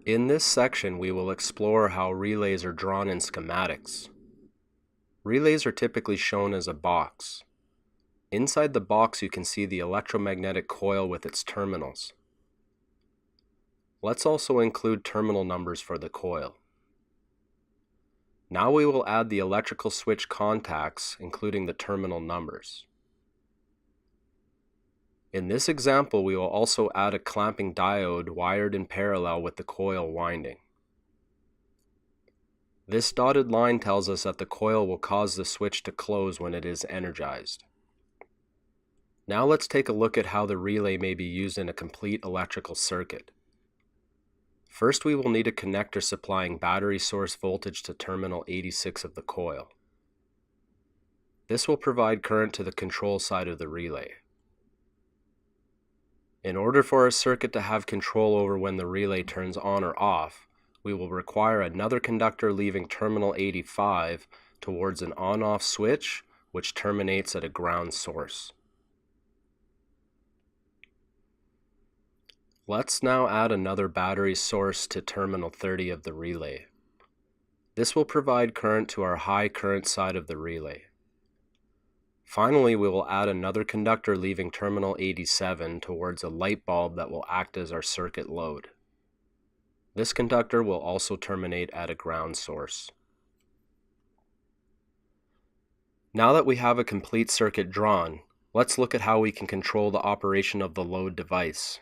In this section, we will explore how relays are drawn in schematics. Relays are typically shown as a box. Inside the box, you can see the electromagnetic coil with its terminals. Let's also include terminal numbers for the coil. Now we will add the electrical switch contacts, including the terminal numbers. In this example, we will also add a clamping diode wired in parallel with the coil winding. This dotted line tells us that the coil will cause the switch to close when it is energized. Now let's take a look at how the relay may be used in a complete electrical circuit. First, we will need a connector supplying battery source voltage to terminal 86 of the coil. This will provide current to the control side of the relay. In order for a circuit to have control over when the relay turns on or off, we will require another conductor leaving terminal 85 towards an on-off switch, which terminates at a ground source. Let's now add another battery source to terminal 30 of the relay. This will provide current to our high current side of the relay. Finally, we will add another conductor leaving terminal 87 towards a light bulb that will act as our circuit load. This conductor will also terminate at a ground source. Now that we have a complete circuit drawn, let's look at how we can control the operation of the load device.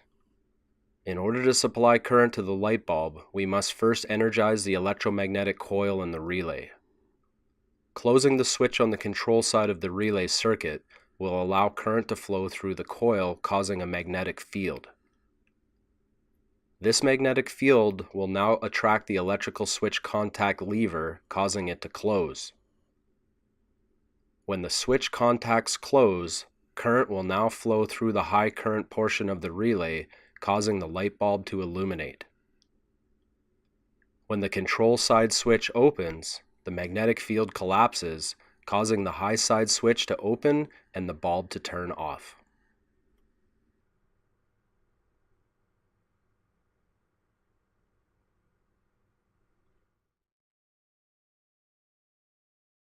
In order to supply current to the light bulb, we must first energize the electromagnetic coil in the relay. Closing the switch on the control side of the relay circuit will allow current to flow through the coil, causing a magnetic field. This magnetic field will now attract the electrical switch contact lever, causing it to close. When the switch contacts close, current will now flow through the high current portion of the relay, causing the light bulb to illuminate. When the control side switch opens, the magnetic field collapses, causing the high side switch to open and the bulb to turn off.